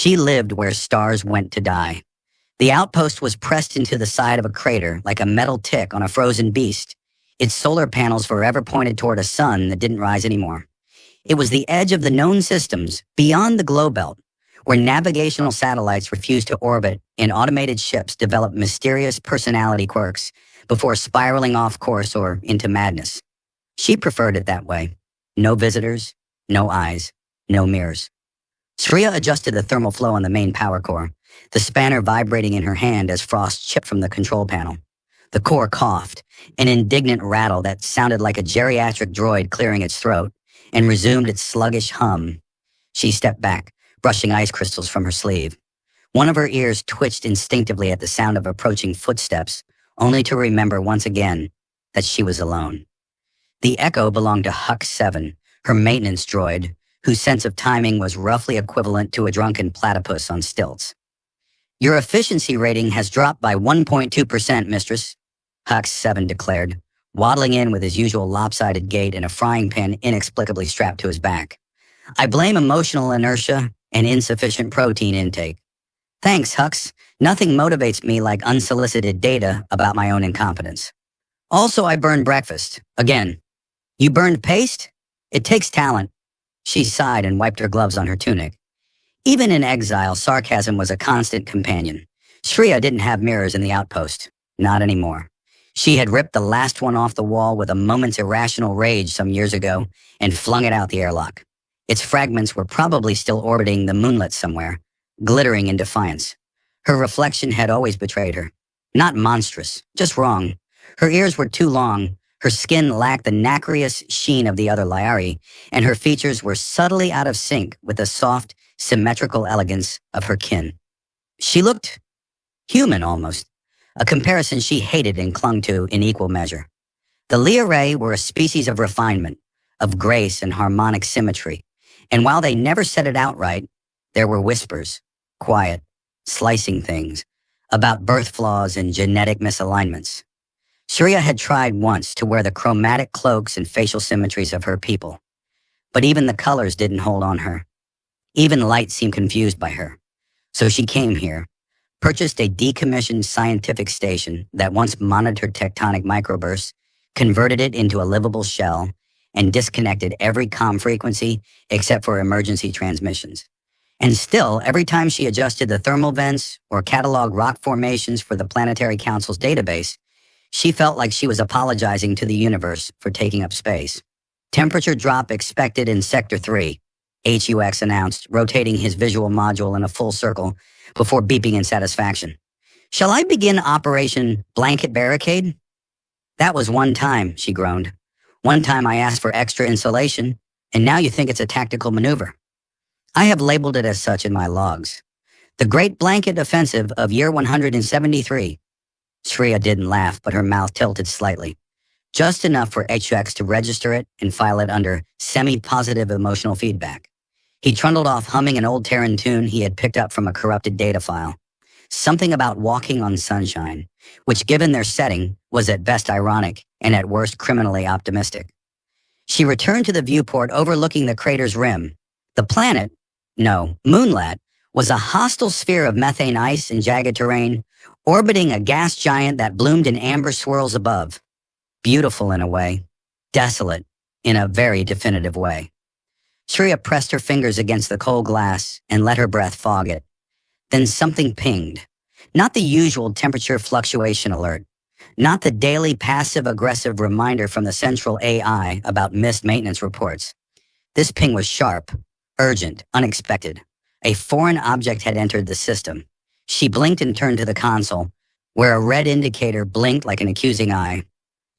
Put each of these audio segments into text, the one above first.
She lived where stars went to die. The outpost was pressed into the side of a crater like a metal tick on a frozen beast, its solar panels forever pointed toward a sun that didn't rise anymore. It was the edge of the known systems, beyond the glow belt, where navigational satellites refused to orbit and automated ships developed mysterious personality quirks before spiraling off course or into madness. She preferred it that way. No visitors, no eyes, no mirrors. Shreya adjusted the thermal flow on the main power core, the spanner vibrating in her hand as frost chipped from the control panel. The core coughed, an indignant rattle that sounded like a geriatric droid clearing its throat, and resumed its sluggish hum. She stepped back, brushing ice crystals from her sleeve. One of her ears twitched instinctively at the sound of approaching footsteps, only to remember once again that she was alone. The Echo belonged to Huck 7, her maintenance droid, whose sense of timing was roughly equivalent to a drunken platypus on stilts. "Your efficiency rating has dropped by 1.2%, mistress," Huck 7 declared, waddling in with his usual lopsided gait and a frying pan inexplicably strapped to his back. "I blame emotional inertia and insufficient protein intake." "Thanks, Hux. Nothing motivates me like unsolicited data about my own incompetence. Also, I burned breakfast. Again." "You burned paste? It takes talent." She sighed and wiped her gloves on her tunic. Even in exile, sarcasm was a constant companion. Shreya didn't have mirrors in the outpost. Not anymore. She had ripped the last one off the wall with a moment's irrational rage some years ago and flung it out the airlock. Its fragments were probably still orbiting the moonlet somewhere, glittering in defiance. Her reflection had always betrayed her. Not monstrous, just wrong. Her ears were too long, her skin lacked the nacreous sheen of the other Lyari, and her features were subtly out of sync with the soft, symmetrical elegance of her kin. She looked human almost, a comparison she hated and clung to in equal measure. The Lyarae were a species of refinement, of grace and harmonic symmetry, and while they never said it outright, there were whispers, quiet, slicing things, about birth flaws and genetic misalignments. Shreya had tried once to wear the chromatic cloaks and facial symmetries of her people, but even the colors didn't hold on her. Even light seemed confused by her. So she came here, purchased a decommissioned scientific station that once monitored tectonic microbursts, converted it into a livable shell, and disconnected every comm frequency except for emergency transmissions. And still, every time she adjusted the thermal vents or cataloged rock formations for the Planetary Council's database, she felt like she was apologizing to the universe for taking up space. "Temperature drop expected in Sector 3, HUX announced, rotating his visual module in a full circle before beeping in satisfaction. "Shall I begin Operation Blanket Barricade?" "That was one time," she groaned. "One time I asked for extra insulation, and now you think it's a tactical maneuver." "I have labeled it as such in my logs. The Great Blanket Offensive of year 173. Shreya didn't laugh, but her mouth tilted slightly. Just enough for HX to register it and file it under semi-positive emotional feedback. He trundled off humming an old Terran tune he had picked up from a corrupted data file. Something about walking on sunshine, which given their setting was at best ironic and at worst criminally optimistic. She returned to the viewport overlooking the crater's rim. The planet, no, Moonlat, was a hostile sphere of methane ice and jagged terrain, orbiting a gas giant that bloomed in amber swirls above. Beautiful in a way, desolate in a very definitive way. Shreya pressed her fingers against the cold glass and let her breath fog it. Then something pinged. Not the usual temperature fluctuation alert. Not the daily passive-aggressive reminder from the central AI about missed maintenance reports. This ping was sharp, urgent, unexpected. A foreign object had entered the system. She blinked and turned to the console, where a red indicator blinked like an accusing eye.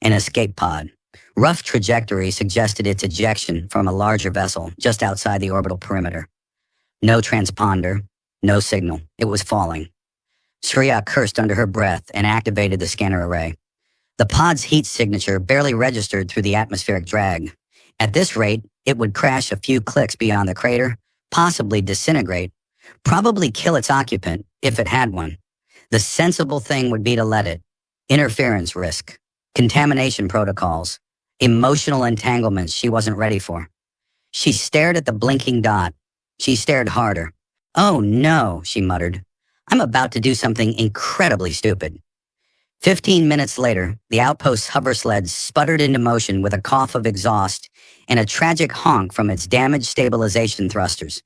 An escape pod. Rough trajectory suggested its ejection from a larger vessel just outside the orbital perimeter. No transponder, no signal. It was falling. Shreya cursed under her breath and activated the scanner array. The pod's heat signature barely registered through the atmospheric drag. At this rate, it would crash a few clicks beyond the crater, possibly disintegrate, probably kill its occupant if it had one. The sensible thing would be to let it. Interference risk, contamination protocols, emotional entanglements she wasn't ready for. She stared at the blinking dot. She stared harder. Oh no, she muttered. I'm about to do something incredibly stupid. 15 minutes later, the outpost's hover sled sputtered into motion with a cough of exhaust and a tragic honk from its damaged stabilization thrusters.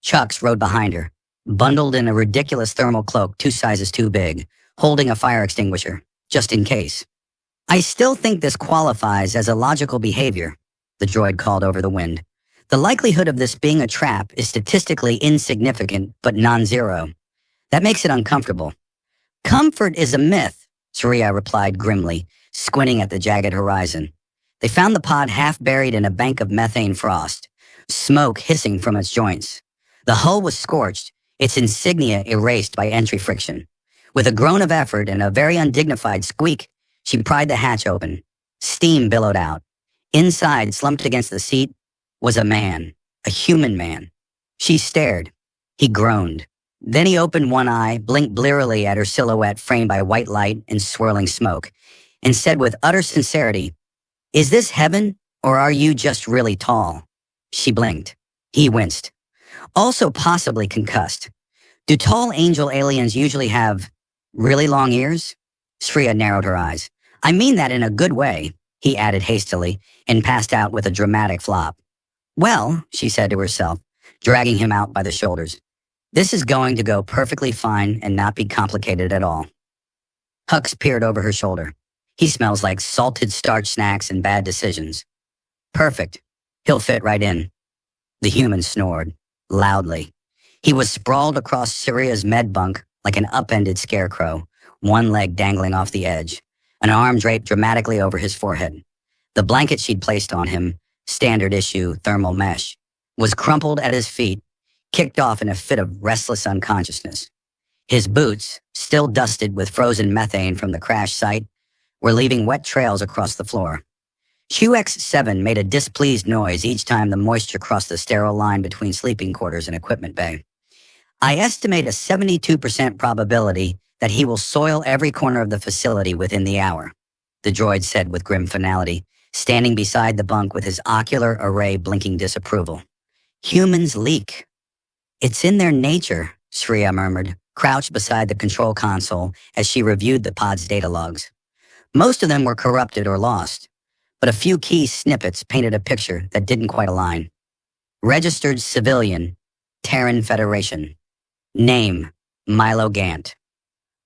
Chucks rode behind her, bundled in a ridiculous thermal cloak 2 sizes too big, holding a fire extinguisher, just in case. I still think this qualifies as illogical behavior, the droid called over the wind. The likelihood of this being a trap is statistically insignificant, but non-zero. That makes it uncomfortable. Comfort is a myth, Surya replied grimly, squinting at the jagged horizon. They found the pod half buried in a bank of methane frost, smoke hissing from its joints. The hull was scorched, its insignia erased by entry friction. With a groan of effort and a very undignified squeak, she pried the hatch open. Steam billowed out. Inside, slumped against the seat, was a man, a human man. She stared. He groaned. Then he opened one eye, blinked blearily at her silhouette framed by white light and swirling smoke, and said with utter sincerity, "Is this heaven, or are you just really tall?" She blinked. He winced. Also possibly concussed. Do tall angel aliens usually have really long ears? Shreya narrowed her eyes. I mean that in a good way, he added hastily, and passed out with a dramatic flop. Well, she said to herself, dragging him out by the shoulders, this is going to go perfectly fine and not be complicated at all. Hux peered over her shoulder. He smells like salted starch snacks and bad decisions. Perfect. He'll fit right in. The human snored, loudly. He was sprawled across Syria's med bunk like an upended scarecrow, one leg dangling off the edge, an arm draped dramatically over his forehead. The blanket she'd placed on him, standard issue thermal mesh, was crumpled at his feet, kicked off in a fit of restless unconsciousness. His boots, still dusted with frozen methane from the crash site, were leaving wet trails across the floor. QX7 made a displeased noise each time the moisture crossed the sterile line between sleeping quarters and equipment bay. I estimate a 72% probability that he will soil every corner of the facility within the hour, the droid said with grim finality, standing beside the bunk with his ocular array blinking disapproval. Humans leak. It's in their nature, Shreya murmured, crouched beside the control console as she reviewed the pod's data logs. Most of them were corrupted or lost, but a few key snippets painted a picture that didn't quite align. Registered civilian, Terran Federation. Name, Milo Gant.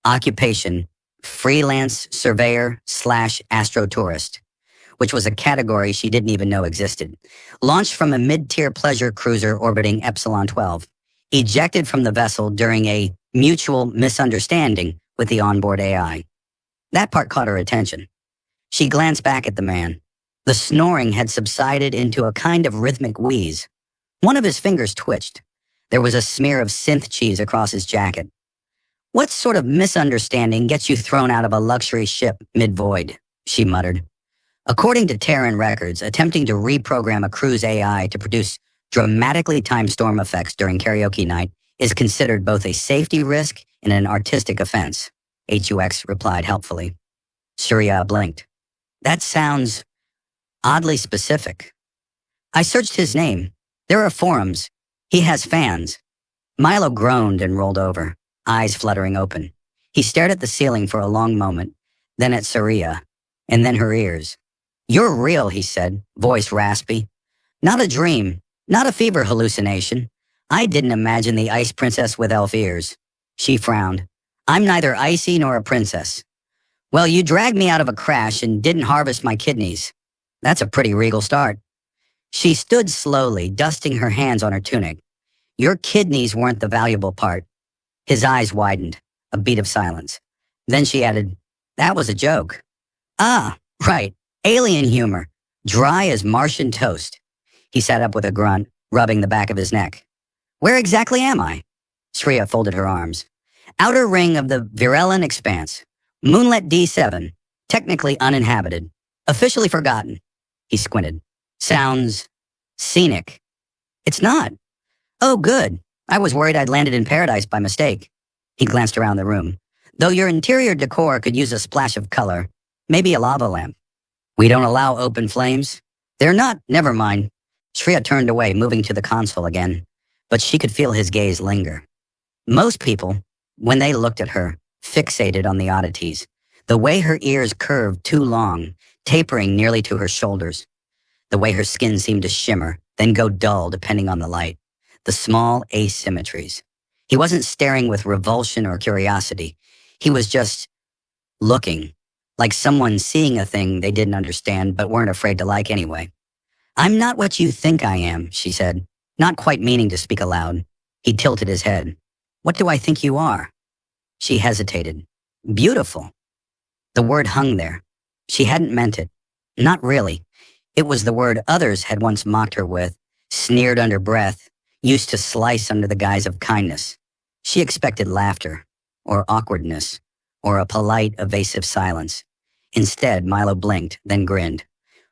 Occupation, freelance surveyor/astrotourist, which was a category she didn't even know existed. Launched from a mid-tier pleasure cruiser orbiting Epsilon 12. Ejected from the vessel during a mutual misunderstanding with the onboard AI. That part caught her attention. She glanced back at the man. The snoring had subsided into a kind of rhythmic wheeze. One of his fingers twitched. There was a smear of synth cheese across his jacket. What sort of misunderstanding gets you thrown out of a luxury ship mid-void? She muttered. According to Terran records, attempting to reprogram a cruise AI to produce dramatically timed storm effects during karaoke night is considered both a safety risk and an artistic offense, HUX replied helpfully. Surya blinked. That sounds oddly specific. I searched his name. There are forums. He has fans. Milo groaned and rolled over, eyes fluttering open. He stared at the ceiling for a long moment, then at Surya, and then her ears. You're real, he said, voice raspy. Not a dream, not a fever hallucination. I didn't imagine the ice princess with elf ears. She frowned. I'm neither icy nor a princess. Well, you dragged me out of a crash and didn't harvest my kidneys. That's a pretty regal start. She stood slowly, dusting her hands on her tunic. Your kidneys weren't the valuable part. His eyes widened, a beat of silence. Then she added, that was a joke. Ah, right, alien humor, dry as Martian toast. He sat up with a grunt, rubbing the back of his neck. Where exactly am I? Shreya folded her arms. Outer ring of the Virelin expanse. Moonlet D7. Technically uninhabited. Officially forgotten. He squinted. Sounds scenic. It's not. Oh, good. I was worried I'd landed in paradise by mistake. He glanced around the room. Though your interior decor could use a splash of color. Maybe a lava lamp. We don't allow open flames. They're not, never mind. Shreya turned away, moving to the console again. but she could feel his gaze linger. Most people, when they looked at her, fixated on the oddities. The way her ears curved too long, tapering nearly to her shoulders. The way her skin seemed to shimmer, then go dull depending on the light. The small asymmetries. He wasn't staring with revulsion or curiosity. He was just looking, like someone seeing a thing they didn't understand but weren't afraid to like anyway. "I'm not what you think I am," she said, not quite meaning to speak aloud. He tilted his head. "What do I think you are?" She hesitated. "Beautiful." The word hung there. She hadn't meant it. Not really. It was the word others had once mocked her with, sneered under breath, used to slice under the guise of kindness. She expected laughter, or awkwardness, or a polite, evasive silence. Instead, Milo blinked, then grinned.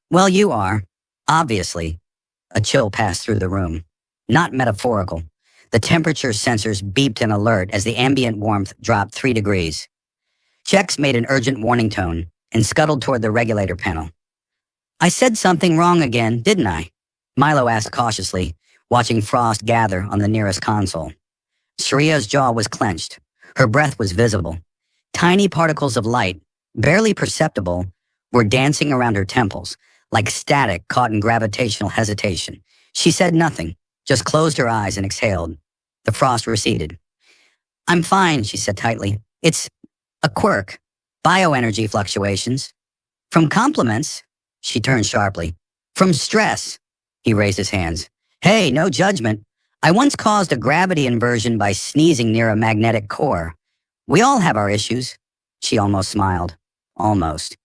"Well, you are. Obviously." A chill passed through the room. Not metaphorical. The temperature sensors beeped an alert as the ambient warmth dropped 3 degrees. Chex made an urgent warning tone and scuttled toward the regulator panel. "I said something wrong again, didn't I?" Milo asked cautiously, watching frost gather on the nearest console. Shriya's jaw was clenched. Her breath was visible. Tiny particles of light, barely perceptible, were dancing around her temples, like static caught in gravitational hesitation. She said nothing, just closed her eyes and exhaled. The frost receded. "I'm fine," she said tightly. "It's a quirk. Bioenergy fluctuations." "From compliments?" She turned sharply. "From stress." He raised his hands. "Hey, no judgment. I once caused a gravity inversion by sneezing near a magnetic core. We all have our issues." She almost smiled. Almost.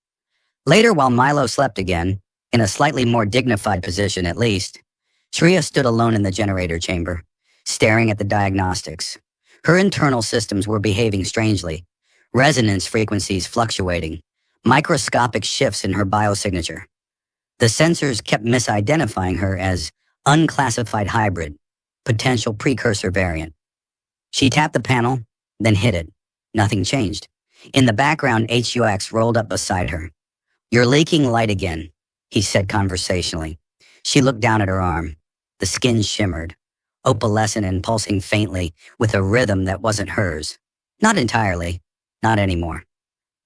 Later, while Milo slept again, in a slightly more dignified position at least, Shriya stood alone in the generator chamber, staring at the diagnostics. Her internal systems were behaving strangely. Resonance frequencies fluctuating. Microscopic shifts in her biosignature. The sensors kept misidentifying her as unclassified hybrid, potential precursor variant. She tapped the panel, then hit it. Nothing changed. In the background, HUX rolled up beside her. "You're leaking light again," he said conversationally. She looked down at her arm. The skin shimmered, opalescent and pulsing faintly with a rhythm that wasn't hers. Not entirely. Not anymore.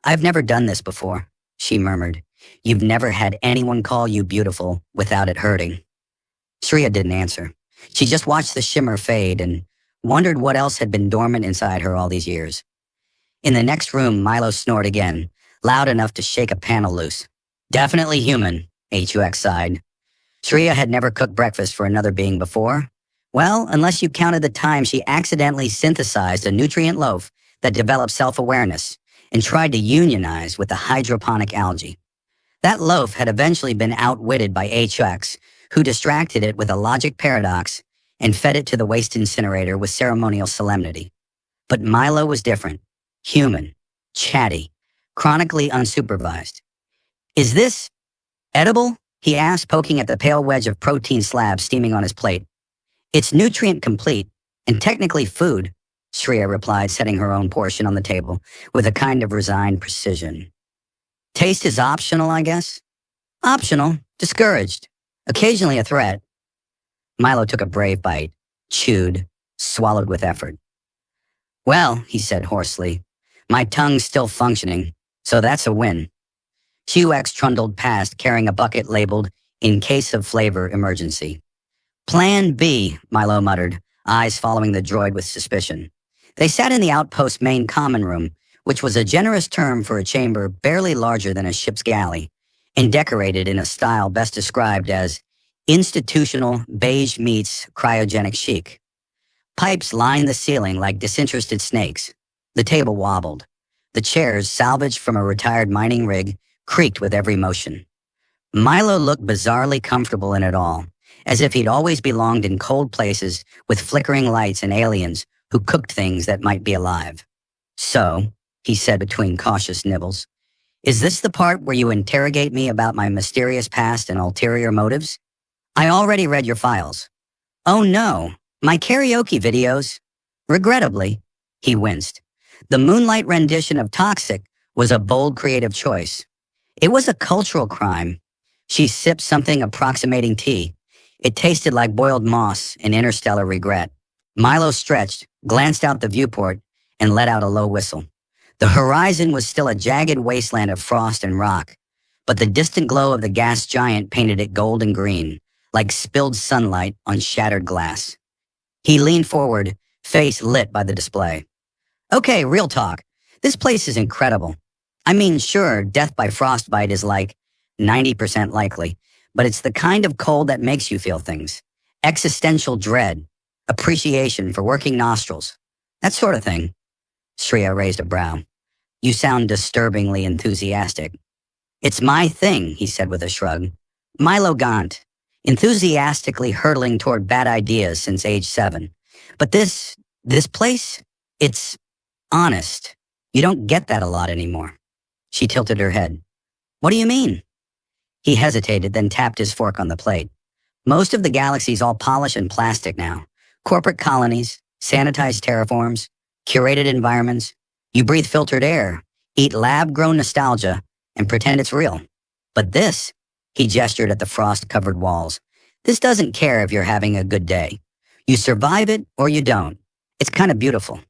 "I've never done this before," she murmured. "You've never had anyone call you beautiful without it hurting." Shriya didn't answer. She just watched the shimmer fade and wondered what else had been dormant inside her all these years. In the next room, Milo snored again, loud enough to shake a panel loose. "Definitely human," HUX sighed. Shriya had never cooked breakfast for another being before. Well, unless you counted the time she accidentally synthesized a nutrient loaf that developed self-awareness and tried to unionize with the hydroponic algae. That loaf had eventually been outwitted by HUX, who distracted it with a logic paradox and fed it to the waste incinerator with ceremonial solemnity. But Milo was different. Human. Chatty. Chronically unsupervised. "Is this edible?" he asked, poking at the pale wedge of protein slab steaming on his plate. "It's nutrient complete, and technically food," Shriya replied, setting her own portion on the table with a kind of resigned precision. "Taste is optional, I guess?" "Optional. Discouraged. Occasionally a threat." Milo took a brave bite, chewed, swallowed with effort. "Well," he said hoarsely, "my tongue's still functioning, so that's a win." HUX trundled past carrying a bucket labeled, "In case of flavor emergency." "Plan B," Milo muttered, eyes following the droid with suspicion. They sat in the outpost main common room, which was a generous term for a chamber barely larger than a ship's galley, and decorated in a style best described as institutional beige meets cryogenic chic. Pipes lined the ceiling like disinterested snakes. The table wobbled. The chairs, salvaged from a retired mining rig, creaked with every motion. Milo looked bizarrely comfortable in it all, as if he'd always belonged in cold places with flickering lights and aliens who cooked things that might be alive. "So," he said between cautious nibbles, "is this the part where you interrogate me about my mysterious past and ulterior motives? I already read your files." "Oh no, my karaoke videos." Regrettably, he winced. The moonlight rendition of Toxic was a bold creative choice. It was a cultural crime. She sipped something approximating tea. It tasted like boiled moss and interstellar regret. Milo stretched, glanced out the viewport, and let out a low whistle. The horizon was still a jagged wasteland of frost and rock, but the distant glow of the gas giant painted it gold and green, like spilled sunlight on shattered glass. He leaned forward, face lit by the display. Okay, real talk. This place is incredible. I mean, sure, death by frostbite is like 90% likely, but it's the kind of cold that makes you feel things. Existential dread, appreciation for working nostrils, that sort of thing. Shreya raised a brow. You sound disturbingly enthusiastic. It's my thing, he said with a shrug. Milo Gaunt, enthusiastically hurtling toward bad ideas since age 7. But this place, it's honest. You don't get that a lot anymore. She tilted her head. What do you mean? He hesitated, then tapped his fork on the plate. Most of the galaxy's all polish and plastic now. Corporate colonies, sanitized terraforms, curated environments. You breathe filtered air, eat lab-grown nostalgia, and pretend it's real. But this, he gestured at the frost-covered walls, this doesn't care if you're having a good day. You survive it or you don't. It's kind of beautiful.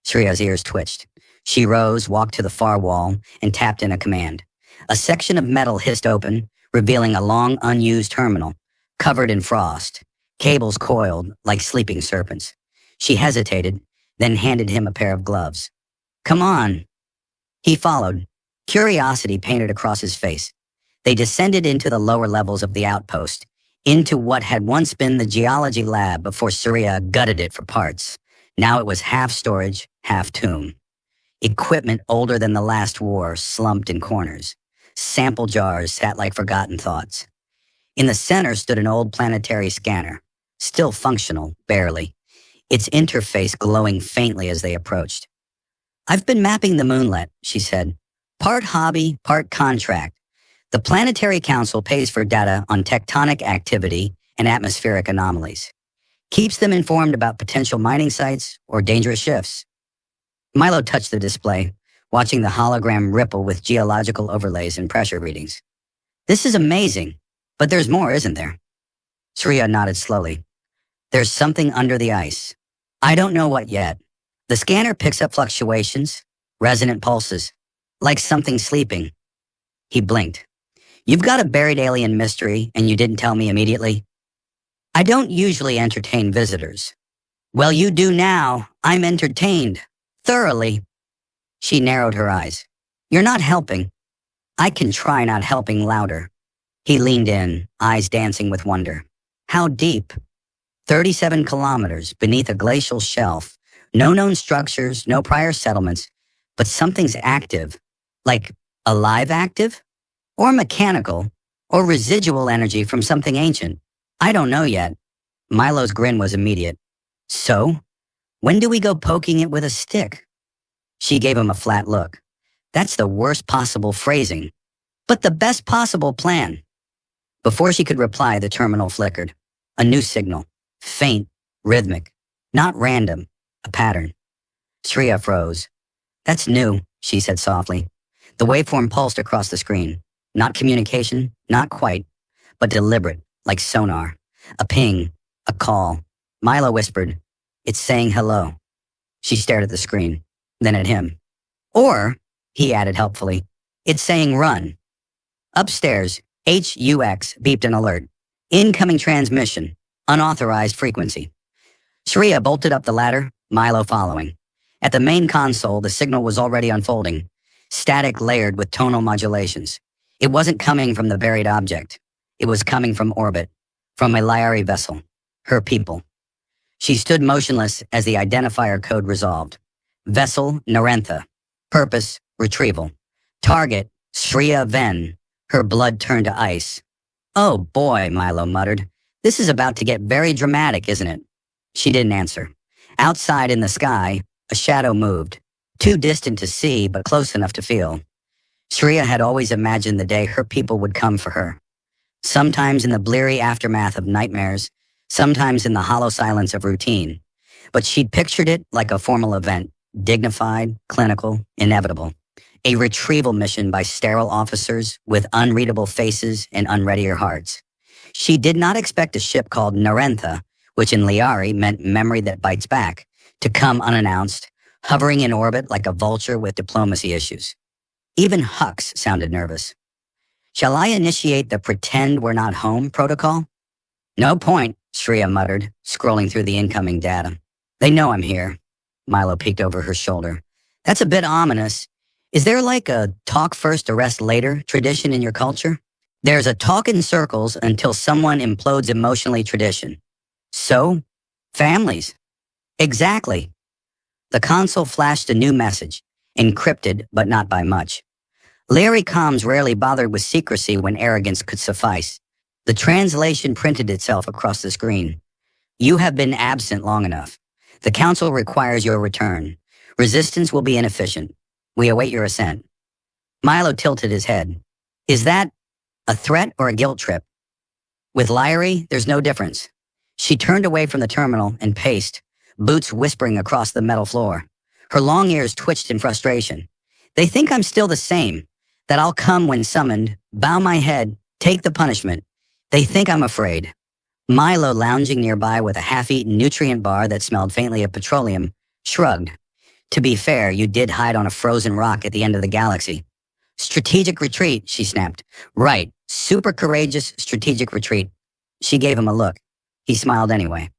Shreya's ears twitched. She rose, walked to the far wall, and tapped in a command. A section of metal hissed open, revealing a long, unused terminal, covered in frost, cables coiled like sleeping serpents. She hesitated, then handed him a pair of gloves. Come on. He followed, curiosity painted across his face. They descended into the lower levels of the outpost, into what had once been the geology lab before Shreya gutted it for parts. Now it was half storage, half tomb. Equipment older than the last war slumped in corners. Sample jars sat like forgotten thoughts. In the center stood an old planetary scanner, still functional, barely, its interface glowing faintly as they approached. I've been mapping the moonlet, she said. Part hobby, part contract. The Planetary Council pays for data on tectonic activity and atmospheric anomalies. Keeps them informed about potential mining sites or dangerous shifts. Milo touched the display, watching the hologram ripple with geological overlays and pressure readings. This is amazing, but there's more, isn't there? Shreya nodded slowly. There's something under the ice. I don't know what yet. The scanner picks up fluctuations, resonant pulses, like something sleeping. He blinked. You've got a buried alien mystery and you didn't tell me immediately? I don't usually entertain visitors. Well, you do now. I'm entertained. Thoroughly. She narrowed her eyes. You're not helping. I can try not helping louder. He leaned in, eyes dancing with wonder. How deep? 37 kilometers beneath a glacial shelf. No known structures, no prior settlements, but something's active. Like alive active? Or mechanical? Or residual energy from something ancient? I don't know yet. Milo's grin was immediate. So? When do we go poking it with a stick? She gave him a flat look. That's the worst possible phrasing, but the best possible plan. Before she could reply, the terminal flickered. A new signal. Faint, rhythmic, not random, a pattern. Shreya froze. That's new, she said softly. The waveform pulsed across the screen. Not communication, not quite, but deliberate, like sonar. A ping, a call. Milo whispered, It's saying hello. She stared at the screen, then at him. Or, he added helpfully, it's saying run. Upstairs, HUX beeped an alert. Incoming transmission, unauthorized frequency. Shreya bolted up the ladder, Milo following. At the main console, the signal was already unfolding, static layered with tonal modulations. It wasn't coming from the buried object. It was coming from orbit, from a Lyari vessel, her people. She stood motionless as the identifier code resolved. Vessel Narentha. Purpose, retrieval. Target, Shreya Ven. Her blood turned to ice. Oh boy, Milo muttered. This is about to get very dramatic, isn't it? She didn't answer. Outside in the sky, a shadow moved. Too distant to see, but close enough to feel. Shreya had always imagined the day her people would come for her. Sometimes in the bleary aftermath of nightmares, sometimes in the hollow silence of routine. But she'd pictured it like a formal event, dignified, clinical, inevitable. A retrieval mission by sterile officers with unreadable faces and unreadier hearts. She did not expect a ship called Narentha, which in Liari meant memory that bites back, to come unannounced, hovering in orbit like a vulture with diplomacy issues. Even Hux sounded nervous. Shall I initiate the pretend we're not home protocol? No point, Shreya muttered, scrolling through the incoming data. They know I'm here. Milo peeked over her shoulder. That's a bit ominous. Is there like a talk first, arrest later tradition in your culture? There's a talk in circles until someone implodes emotionally tradition. So? Families. Exactly. The console flashed a new message, encrypted but not by much. Larry comms rarely bothered with secrecy when arrogance could suffice. The translation printed itself across the screen. You have been absent long enough. The council requires your return. Resistance will be inefficient. We await your assent. Milo tilted his head. Is that a threat or a guilt trip? With Lyrie, there's no difference. She turned away from the terminal and paced, boots whispering across the metal floor. Her long ears twitched in frustration. They think I'm still the same, that I'll come when summoned, bow my head, take the punishment. They think I'm afraid. Milo, lounging nearby with a half-eaten nutrient bar that smelled faintly of petroleum, shrugged. To be fair, you did hide on a frozen rock at the end of the galaxy. Strategic retreat, she snapped. Right, super courageous strategic retreat. She gave him a look. He smiled anyway.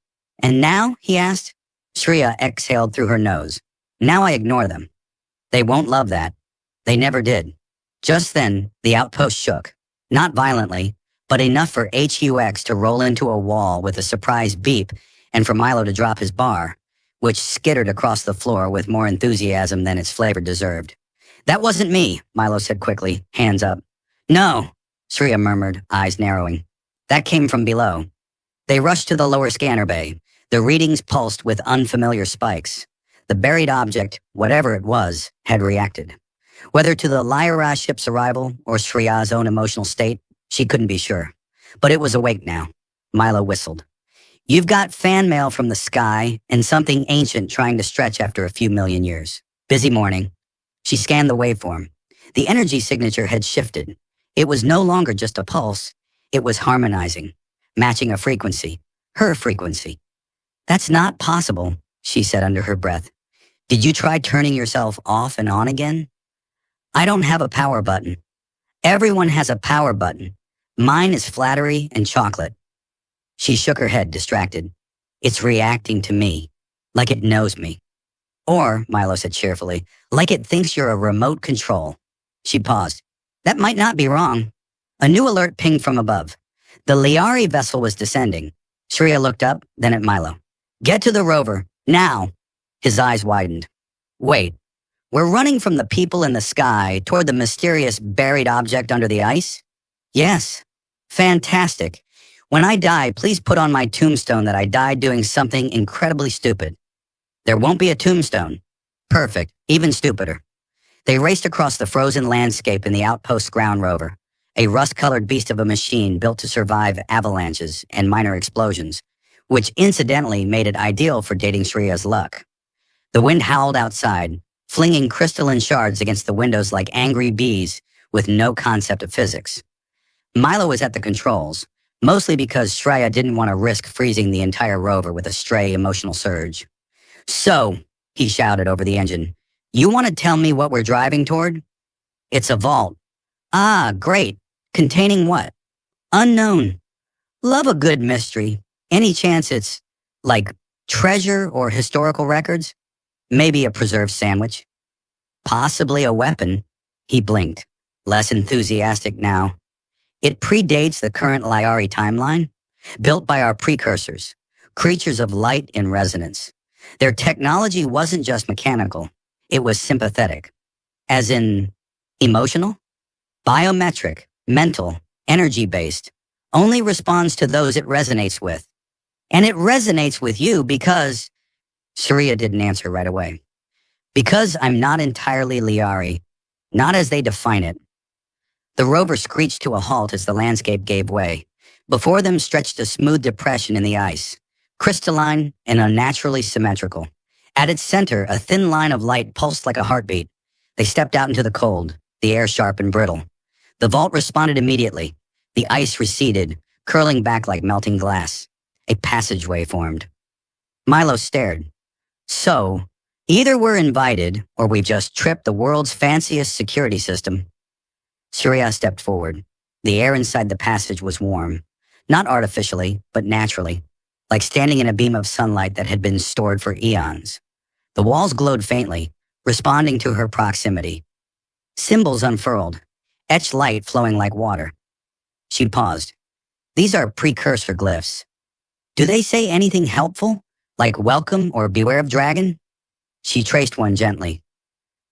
And now, he asked. Shreya exhaled through her nose. Now I ignore them. They won't love that. They never did. Just then, the outpost shook. Not violently, but enough for HUX to roll into a wall with a surprise beep and for Milo to drop his bar, which skittered across the floor with more enthusiasm than its flavor deserved. That wasn't me, Milo said quickly, hands up. No, Shreya murmured, eyes narrowing. That came from below. They rushed to the lower scanner bay. The readings pulsed with unfamiliar spikes. The buried object, whatever it was, had reacted. Whether to the Lyra ship's arrival or Shreya's own emotional state, she couldn't be sure. But it was awake now. Milo whistled. You've got fan mail from the sky and something ancient trying to stretch after a few million years. Busy morning. She scanned the waveform. The energy signature had shifted. It was no longer just a pulse. It was harmonizing, matching a frequency. Her frequency. That's not possible, she said under her breath. Did you try turning yourself off and on again? I don't have a power button. Everyone has a power button. Mine is flattery and chocolate. She shook her head, distracted. It's reacting to me, like it knows me. Or, Milo said cheerfully, like it thinks you're a remote control. She paused. That might not be wrong. A new alert pinged from above. The Liari vessel was descending. Shreya looked up, then at Milo. Get to the rover, now. His eyes widened. Wait, we're running from the people in the sky toward the mysterious buried object under the ice? Yes. Fantastic. When I die, please put on my tombstone that I died doing something incredibly stupid. There won't be a tombstone. Perfect. Even stupider. They raced across the frozen landscape in the outpost ground rover, a rust-colored beast of a machine built to survive avalanches and minor explosions, which incidentally made it ideal for dating Shreya's luck. The wind howled outside, flinging crystalline shards against the windows like angry bees with no concept of physics. Milo was at the controls, mostly because Shreya didn't want to risk freezing the entire rover with a stray emotional surge. So, he shouted over the engine, you want to tell me what we're driving toward? It's a vault. Ah, great. Containing what? Unknown. Love a good mystery. Any chance it's, like, treasure or historical records? Maybe a preserved sandwich. Possibly a weapon. He blinked, less enthusiastic now. It predates the current Lyari timeline, built by our precursors, creatures of light and resonance. Their technology wasn't just mechanical, it was sympathetic. As in, emotional? Biometric, mental, energy-based, only responds to those it resonates with. And it resonates with you because... Shreya didn't answer right away. Because I'm not entirely Liari, not as they define it. The rover screeched to a halt as the landscape gave way. Before them stretched a smooth depression in the ice, crystalline and unnaturally symmetrical. At its center, a thin line of light pulsed like a heartbeat. They stepped out into the cold, the air sharp and brittle. The vault responded immediately. The ice receded, curling back like melting glass. A passageway formed. Milo stared. So, either we're invited, or we've just tripped the world's fanciest security system. Surya stepped forward. The air inside the passage was warm. Not artificially, but naturally. Like standing in a beam of sunlight that had been stored for eons. The walls glowed faintly, responding to her proximity. Symbols unfurled, etched light flowing like water. She paused. These are precursor glyphs. Do they say anything helpful? Like welcome or beware of dragon? She traced one gently.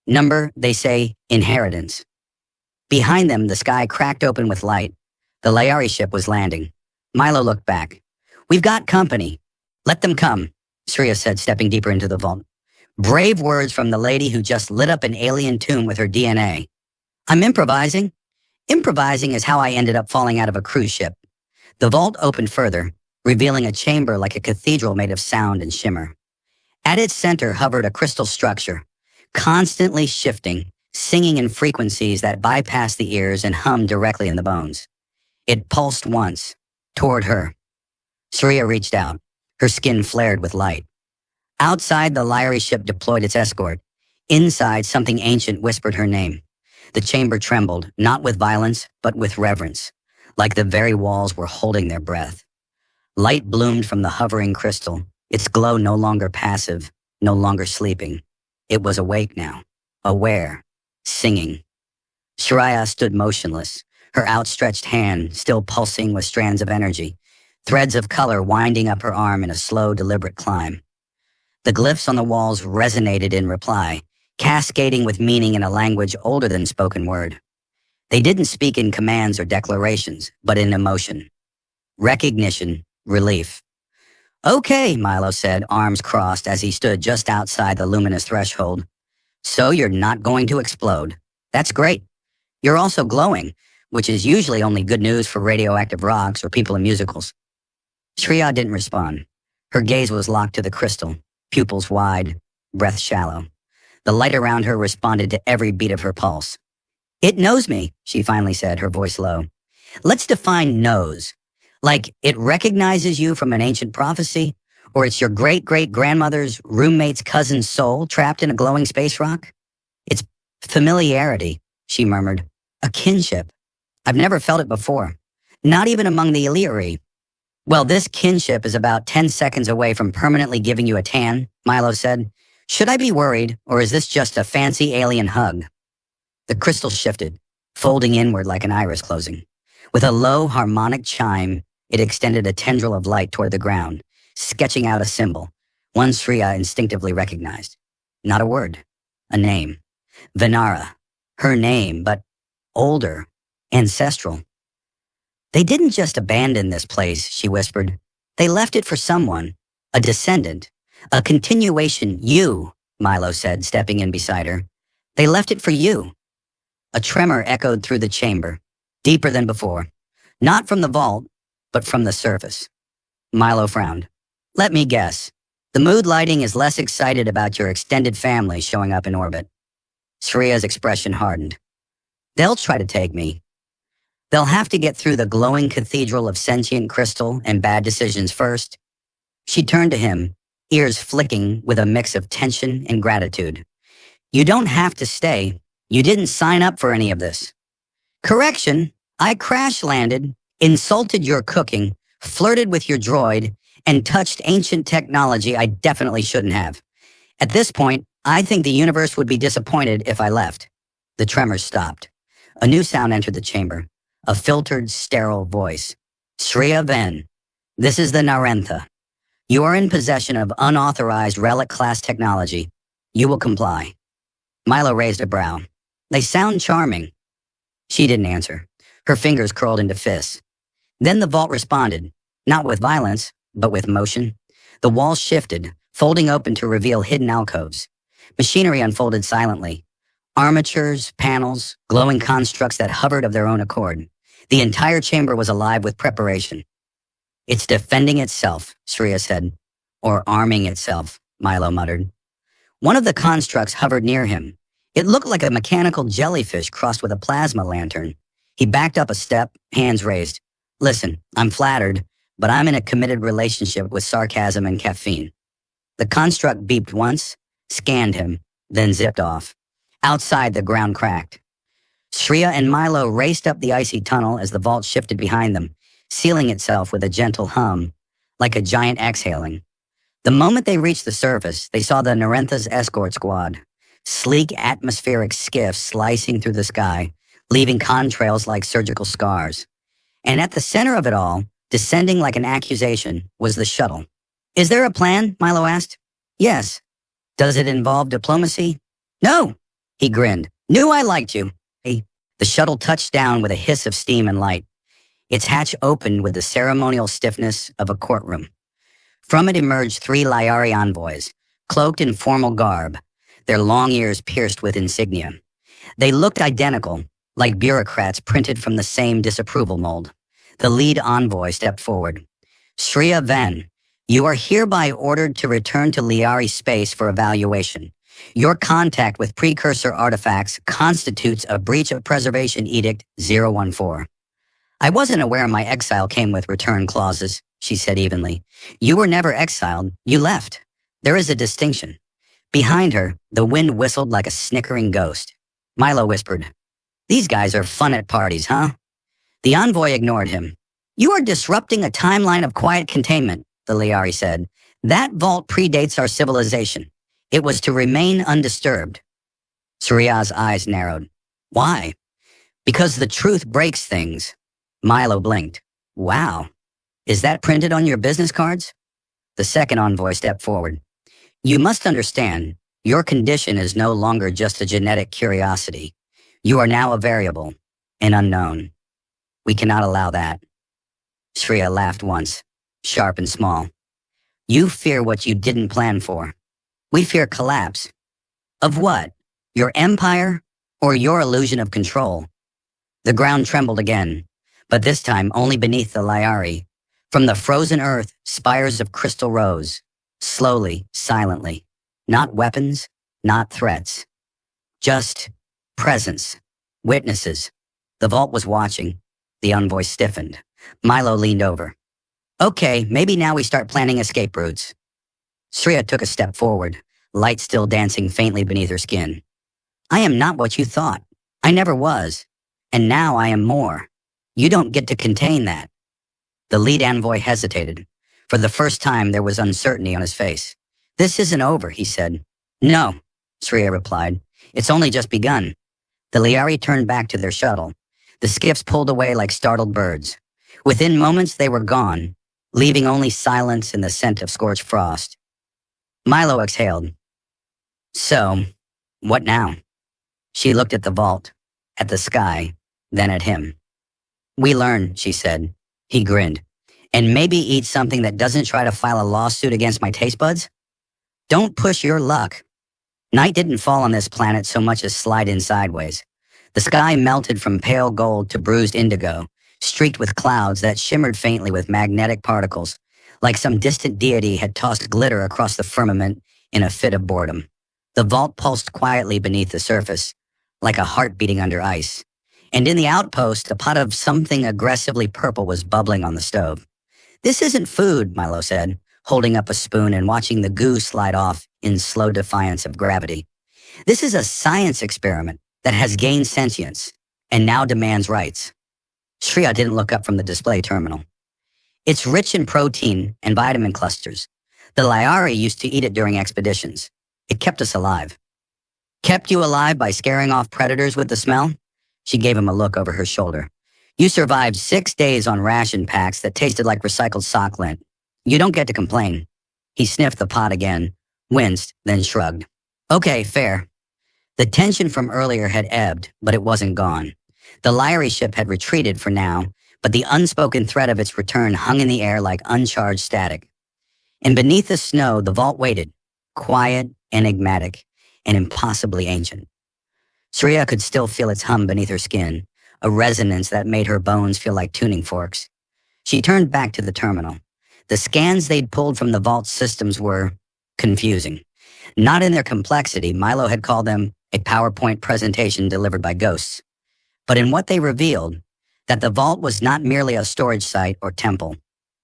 Number, they say, inheritance. Behind them, the sky cracked open with light. The Layari ship was landing. Milo looked back. We've got company. Let them come, Surya said, stepping deeper into the vault. Brave words from the lady who just lit up an alien tomb with her DNA. I'm improvising. Improvising is how I ended up falling out of a cruise ship. The vault opened further, revealing a chamber like a cathedral made of sound and shimmer. At its center hovered a crystal structure, constantly shifting, singing in frequencies that bypassed the ears and hummed directly in the bones. It pulsed once, toward her. Surya reached out. Her skin flared with light. Outside, the Lyri ship deployed its escort. Inside, something ancient whispered her name. The chamber trembled, not with violence, but with reverence, like the very walls were holding their breath. Light bloomed from the hovering crystal, its glow no longer passive, no longer sleeping. It was awake now, aware, singing. Shreya stood motionless, her outstretched hand still pulsing with strands of energy, threads of color winding up her arm in a slow, deliberate climb. The glyphs on the walls resonated in reply, cascading with meaning in a language older than spoken word. They didn't speak in commands or declarations, but in emotion. Recognition, relief. Okay, Milo said, arms crossed as he stood just outside the luminous threshold. So you're not going to explode. That's great. You're also glowing, which is usually only good news for radioactive rocks or people in musicals. Shreya didn't respond. Her gaze was locked to the crystal, pupils wide, breath shallow. The light around her responded to every beat of her pulse. It knows me, she finally said, her voice low. Let's define knows. Like it recognizes you from an ancient prophecy, or it's your great-great-grandmother's roommate's cousin's soul trapped in a glowing space rock? It's familiarity, she murmured. A kinship. I've never felt it before. Not even among the Illyri. Well, this kinship is about 10 seconds away from permanently giving you a tan, Milo said. Should I be worried, or is this just a fancy alien hug? The crystal shifted, folding inward like an iris closing. With a low harmonic chime, it extended a tendril of light toward the ground, sketching out a symbol, one Sriya instinctively recognized. Not a word, a name. Venara. Her name, but older, ancestral. They didn't just abandon this place, she whispered. They left it for someone, a descendant, a continuation. You, Milo said, stepping in beside her. They left it for you. A tremor echoed through the chamber, deeper than before. Not from the vault, but from the surface. Milo frowned. Let me guess. The mood lighting is less excited about your extended family showing up in orbit. Sriya's expression hardened. They'll try to take me. They'll have to get through the glowing cathedral of sentient crystal and bad decisions first. She turned to him, ears flicking with a mix of tension and gratitude. You don't have to stay. You didn't sign up for any of this. Correction, I crash-landed, insulted your cooking, flirted with your droid, and touched ancient technology I definitely shouldn't have. At this point, I think the universe would be disappointed if I left. The tremors stopped. A new sound entered the chamber. A filtered, sterile voice. Shreya Ven, this is the Narentha. You are in possession of unauthorized relic-class technology. You will comply. Milo raised a brow. They sound charming. She didn't answer. Her fingers curled into fists. Then the vault responded, not with violence, but with motion. The walls shifted, folding open to reveal hidden alcoves. Machinery unfolded silently. Armatures, panels, glowing constructs that hovered of their own accord. The entire chamber was alive with preparation. It's defending itself, Shreya said. Or arming itself, Milo muttered. One of the constructs hovered near him. It looked like a mechanical jellyfish crossed with a plasma lantern. He backed up a step, hands raised. Listen, I'm flattered, but I'm in a committed relationship with sarcasm and caffeine. The construct beeped once, scanned him, then zipped off. Outside, the ground cracked. Shreya and Milo raced up the icy tunnel as the vault shifted behind them, sealing itself with a gentle hum, like a giant exhaling. The moment they reached the surface, they saw the Narentha's escort squad, sleek atmospheric skiffs slicing through the sky, leaving contrails like surgical scars. And at the center of it all, descending like an accusation, was the shuttle. Is there a plan? Milo asked. Yes. Does it involve diplomacy? No. He grinned. Knew I liked you. The shuttle touched down with a hiss of steam and light. Its hatch opened with the ceremonial stiffness of a courtroom. From it emerged 3 Lyari envoys, cloaked in formal garb, their long ears pierced with insignia. They looked identical, like bureaucrats printed from the same disapproval mold. The lead envoy stepped forward. Shreya Ven, you are hereby ordered to return to Lyari space for evaluation. Your contact with precursor artifacts constitutes a breach of Preservation Edict 014. I wasn't aware my exile came with return clauses, she said evenly. You were never exiled, you left. There is a distinction. Behind her, the wind whistled like a snickering ghost. Milo whispered, These guys are fun at parties, huh? The envoy ignored him. You are disrupting a timeline of quiet containment, the Lyari said. That vault predates our civilization. It was to remain undisturbed. Shreya's eyes narrowed. Why? Because the truth breaks things. Milo blinked. Wow. Is that printed on your business cards? The second envoy stepped forward. You must understand, your condition is no longer just a genetic curiosity. You are now a variable, an unknown. We cannot allow that. Shreya laughed once, sharp and small. You fear what you didn't plan for. We fear collapse. Of what? Your empire or your illusion of control? The ground trembled again, but this time only beneath the Lyari. From the frozen earth, spires of crystal rose, slowly, silently. Not weapons, not threats. Just presence, witnesses. The vault was watching. The envoy stiffened. Milo leaned over. Okay, maybe now we start planning escape routes. Shreya took a step forward, light still dancing faintly beneath her skin. I am not what you thought. I never was. And now I am more. You don't get to contain that. The lead envoy hesitated. For the first time, there was uncertainty on his face. This isn't over, he said. No, Shreya replied. It's only just begun. The Lyari turned back to their shuttle. The skiffs pulled away like startled birds. Within moments, they were gone, leaving only silence and the scent of scorched frost. Milo exhaled. So, what now? She looked at the vault, at the sky, then at him. We learn, she said. He grinned. And maybe eat something that doesn't try to file a lawsuit against my taste buds? Don't push your luck. Night didn't fall on this planet so much as slide in sideways. The sky melted from pale gold to bruised indigo, streaked with clouds that shimmered faintly with magnetic particles, like some distant deity had tossed glitter across the firmament in a fit of boredom. The vault pulsed quietly beneath the surface, like a heart beating under ice. And in the outpost, a pot of something aggressively purple was bubbling on the stove. This isn't food, Milo said, holding up a spoon and watching the goo slide off in slow defiance of gravity. This is a science experiment that has gained sentience and now demands rights. Shreya didn't look up from the display terminal. It's rich in protein and vitamin clusters. The Lyari used to eat it during expeditions. It kept us alive. Kept you alive by scaring off predators with the smell? She gave him a look over her shoulder. You survived 6 days on ration packs that tasted like recycled sock lint. You don't get to complain. He sniffed the pot again, winced, then shrugged. Okay, fair. The tension from earlier had ebbed, but it wasn't gone. The Lyari ship had retreated for now, but the unspoken threat of its return hung in the air like uncharged static. And beneath the snow, the vault waited, quiet, enigmatic, and impossibly ancient. Shreya could still feel its hum beneath her skin, a resonance that made her bones feel like tuning forks. She turned back to the terminal. The scans they'd pulled from the vault systems were confusing. Not in their complexity, Milo had called them a PowerPoint presentation delivered by ghosts. But in what they revealed, that the vault was not merely a storage site or temple.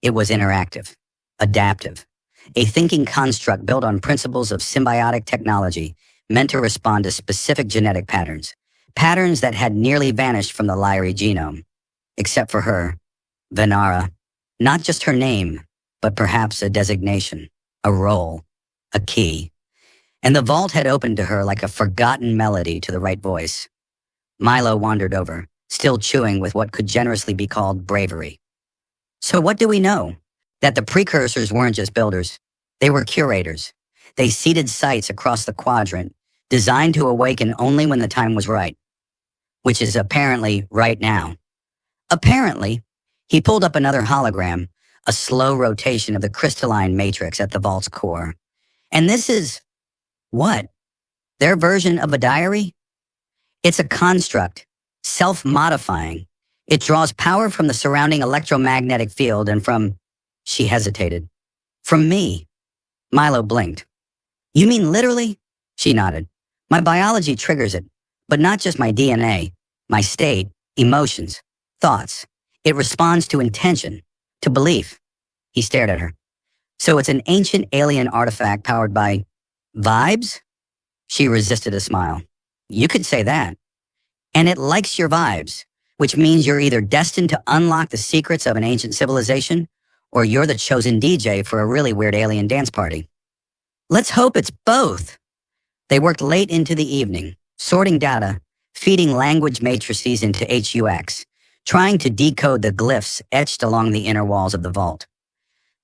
It was interactive, adaptive, a thinking construct built on principles of symbiotic technology meant to respond to specific genetic patterns, patterns that had nearly vanished from the Lyri genome. Except for her, Venara, not just her name, but perhaps a designation, a role, a key. And the vault had opened to her like a forgotten melody to the right voice. Milo wandered over, still chewing with what could generously be called bravery. So what do we know? That the precursors weren't just builders. They were curators. They seeded sites across the quadrant, designed to awaken only when the time was right. Which is apparently right now. Apparently, he pulled up another hologram, a slow rotation of the crystalline matrix at the vault's core. And this is, what? Their version of a diary? It's a construct, self-modifying. It draws power from the surrounding electromagnetic field and from, she hesitated, from me. Milo blinked. You mean literally? She nodded. My biology triggers it, but not just my DNA, my state, emotions, thoughts. It responds to intention, to belief. He stared at her. So it's an ancient alien artifact powered by vibes? She resisted a smile. You could say that. And it likes your vibes, which means you're either destined to unlock the secrets of an ancient civilization, or you're the chosen DJ for a really weird alien dance party. Let's hope it's both. They worked late into the evening, sorting data, feeding language matrices into HUX, trying to decode the glyphs etched along the inner walls of the vault.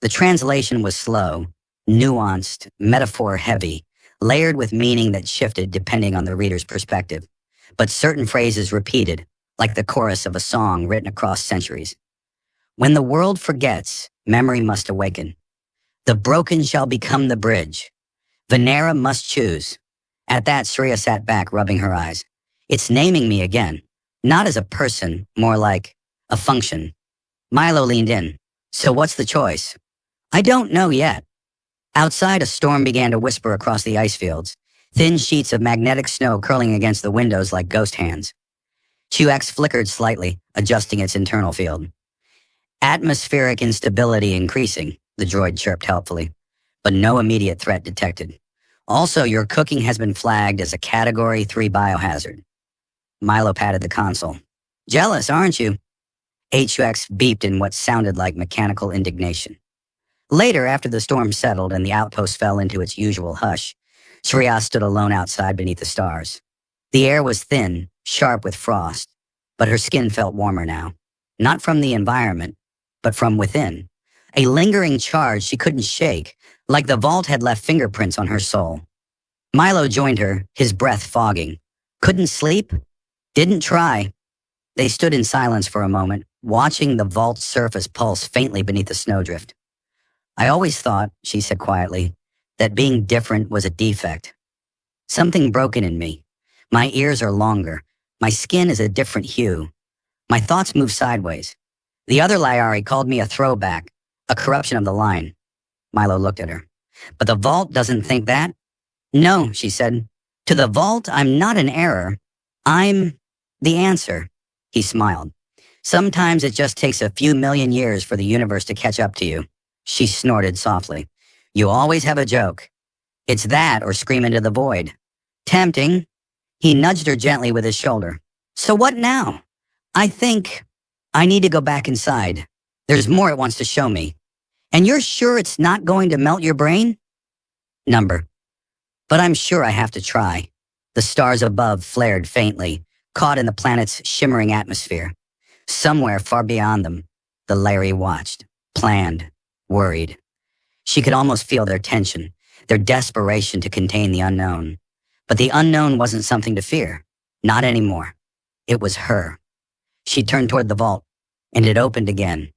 The translation was slow, nuanced, metaphor-heavy, layered with meaning that shifted depending on the reader's perspective. But certain phrases repeated, like the chorus of a song written across centuries. When the world forgets, memory must awaken. The broken shall become the bridge. Venera must choose. At that, Surya sat back, rubbing her eyes. It's naming me again. Not as a person, more like a function. Milo leaned in. So what's the choice? I don't know yet. Outside, a storm began to whisper across the ice fields, thin sheets of magnetic snow curling against the windows like ghost hands. HUX flickered slightly, adjusting its internal field. Atmospheric instability increasing, the droid chirped helpfully, but no immediate threat detected. Also, your cooking has been flagged as a Category 3 biohazard. Milo patted the console. Jealous, aren't you? HUX beeped in what sounded like mechanical indignation. Later, after the storm settled and the outpost fell into its usual hush, Surya stood alone outside beneath the stars. The air was thin, sharp with frost, but her skin felt warmer now. Not from the environment, but from within. A lingering charge she couldn't shake, like the vault had left fingerprints on her soul. Milo joined her, his breath fogging. Couldn't sleep? Didn't try. They stood in silence for a moment, watching the vault's surface pulse faintly beneath the snowdrift. I always thought, she said quietly, that being different was a defect. Something broken in me. My ears are longer. My skin is a different hue. My thoughts move sideways. The other Lyari called me a throwback, a corruption of the line. Milo looked at her. But the vault doesn't think that? No, she said. To the vault, I'm not an error. I'm the answer. He smiled. Sometimes it just takes a few million years for the universe to catch up to you. She snorted softly. You always have a joke. It's that or scream into the void. Tempting. He nudged her gently with his shoulder. So what now? I think I need to go back inside. There's more it wants to show me. And you're sure it's not going to melt your brain? Number. But I'm sure I have to try. The stars above flared faintly, caught in the planet's shimmering atmosphere. Somewhere far beyond them, the Lyri watched, planned, worried. She could almost feel their tension, their desperation to contain the unknown. But the unknown wasn't something to fear. Not anymore. It was her. She turned toward the vault, and it opened again.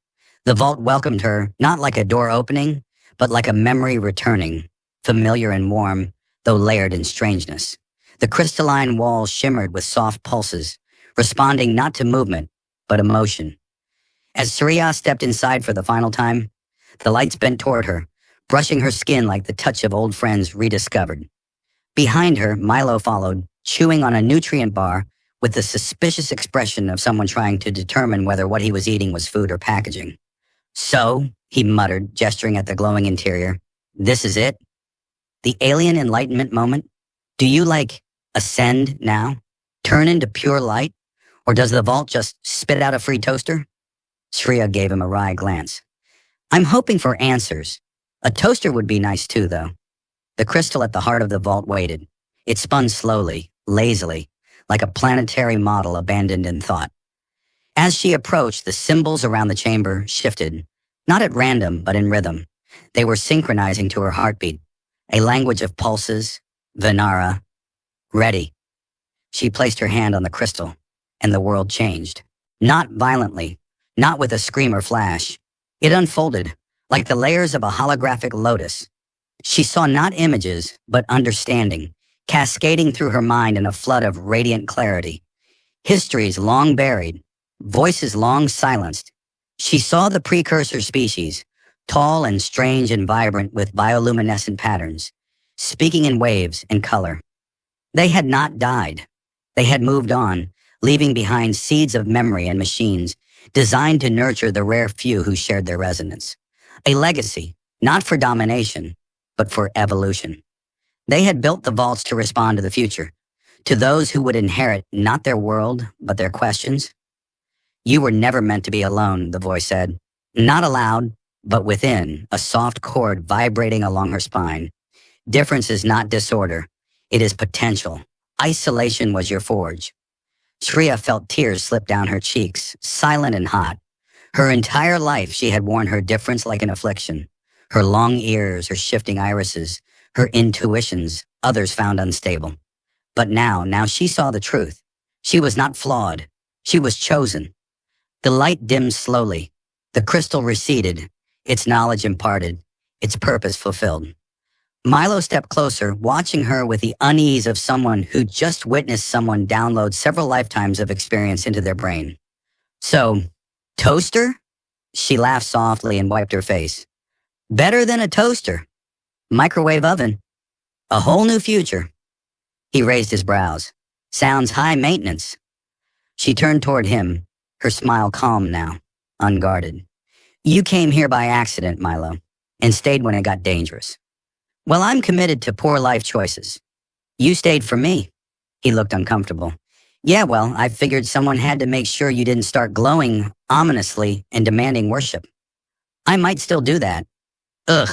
The vault welcomed her, not like a door opening, but like a memory returning, familiar and warm, though layered in strangeness. The crystalline walls shimmered with soft pulses, responding not to movement, but emotion. As Surya stepped inside for the final time, the lights bent toward her, brushing her skin like the touch of old friends rediscovered. Behind her, Milo followed, chewing on a nutrient bar with the suspicious expression of someone trying to determine whether what he was eating was food or packaging. So, he muttered, gesturing at the glowing interior, this is it? The alien enlightenment moment? Do you, ascend now? Turn into pure light? Or does the vault just spit out a free toaster? Shreya gave him a wry glance. I'm hoping for answers. A toaster would be nice too, though. The crystal at the heart of the vault waited. It spun slowly, lazily, like a planetary model abandoned in thought. As she approached, the symbols around the chamber shifted, not at random, but in rhythm. They were synchronizing to her heartbeat, a language of pulses, Venara, ready. She placed her hand on the crystal, and the world changed. Not violently, not with a scream or flash. It unfolded, like the layers of a holographic lotus. She saw not images, but understanding, cascading through her mind in a flood of radiant clarity. Histories long buried, voices long silenced. She saw the precursor species, tall and strange and vibrant with bioluminescent patterns, speaking in waves and color. They had not died. They had moved on, leaving behind seeds of memory and machines designed to nurture the rare few who shared their resonance. A legacy, not for domination, but for evolution. They had built the vaults to respond to the future, to those who would inherit not their world, but their questions. You were never meant to be alone, the voice said. Not aloud, but within, a soft chord vibrating along her spine. Difference is not disorder. It is potential. Isolation was your forge. Shreya felt tears slip down her cheeks, silent and hot. Her entire life she had worn her difference like an affliction. Her long ears, her shifting irises, her intuitions, others found unstable. But now she saw the truth. She was not flawed. She was chosen. The light dimmed slowly. The crystal receded, its knowledge imparted, its purpose fulfilled. Milo stepped closer, watching her with the unease of someone who just witnessed someone download several lifetimes of experience into their brain. So, toaster? She laughed softly and wiped her face. Better than a toaster. Microwave oven. A whole new future. He raised his brows. Sounds high maintenance. She turned toward him, her smile calm now, unguarded. You came here by accident, Milo, and stayed when it got dangerous. Well, I'm committed to poor life choices. You stayed for me. He looked uncomfortable. Yeah, well, I figured someone had to make sure you didn't start glowing ominously and demanding worship. I might still do that. Ugh,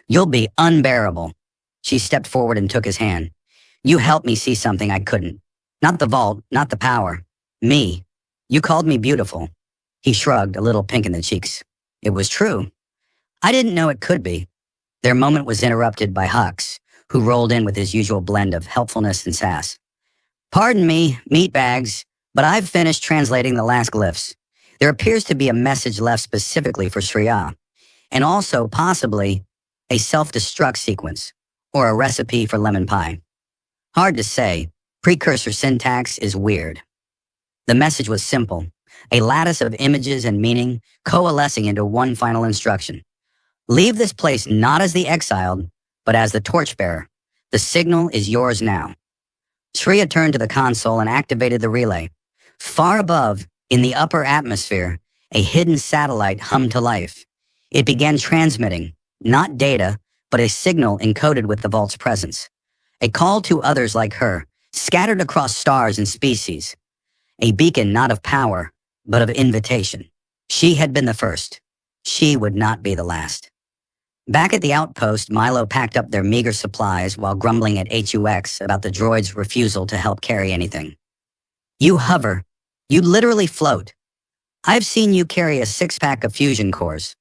you'll be unbearable. She stepped forward and took his hand. You helped me see something I couldn't. Not the vault, not the power. Me. You called me beautiful. He shrugged, a little pink in the cheeks. It was true. I didn't know it could be. Their moment was interrupted by Hux, who rolled in with his usual blend of helpfulness and sass. Pardon me, meatbags, but I've finished translating the last glyphs. There appears to be a message left specifically for Shreya, and also, possibly, a self-destruct sequence, or a recipe for lemon pie. Hard to say. Precursor syntax is weird. The message was simple, a lattice of images and meaning coalescing into one final instruction. Leave this place not as the exiled, but as the torchbearer. The signal is yours now. Shreya turned to the console and activated the relay. Far above, in the upper atmosphere, a hidden satellite hummed to life. It began transmitting, not data, but a signal encoded with the vault's presence. A call to others like her, scattered across stars and species. A beacon not of power, but of invitation. She had been the first. She would not be the last. Back at the outpost, Milo packed up their meager supplies while grumbling at HUX about the droid's refusal to help carry anything. You hover. You literally float. I've seen you carry a six-pack of fusion cores.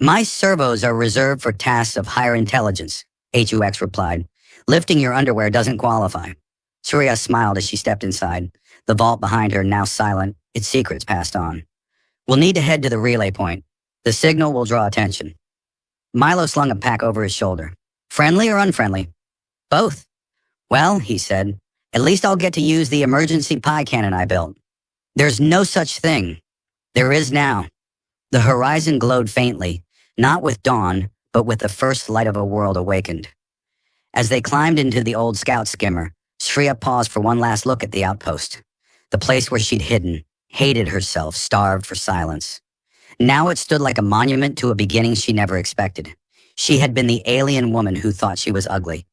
My servos are reserved for tasks of higher intelligence, HUX replied. Lifting your underwear doesn't qualify. Shreya smiled as she stepped inside, the vault behind her now silent, its secrets passed on. We'll need to head to the relay point. The signal will draw attention. Milo slung a pack over his shoulder. Friendly or unfriendly? Both. Well, he said, at least I'll get to use the emergency pie cannon I built. There's no such thing. There is now. The horizon glowed faintly, not with dawn, but with the first light of a world awakened. As they climbed into the old scout skimmer, Shreya paused for one last look at the outpost. the place where she'd hidden, hated herself, starved for silence. Now it stood like a monument to a beginning she never expected. She had been the alien woman who thought she was ugly.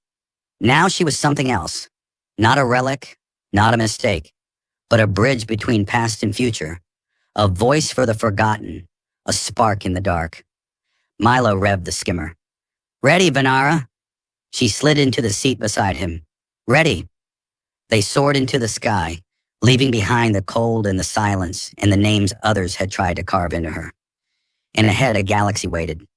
Now she was something else. Not a relic, not a mistake, but a bridge between past and future. A voice for the forgotten, a spark in the dark. Milo revved the skimmer. Ready, Venara? She slid into the seat beside him. Ready. They soared into the sky, leaving behind the cold and the silence and the names others had tried to carve into her. And ahead a galaxy waited.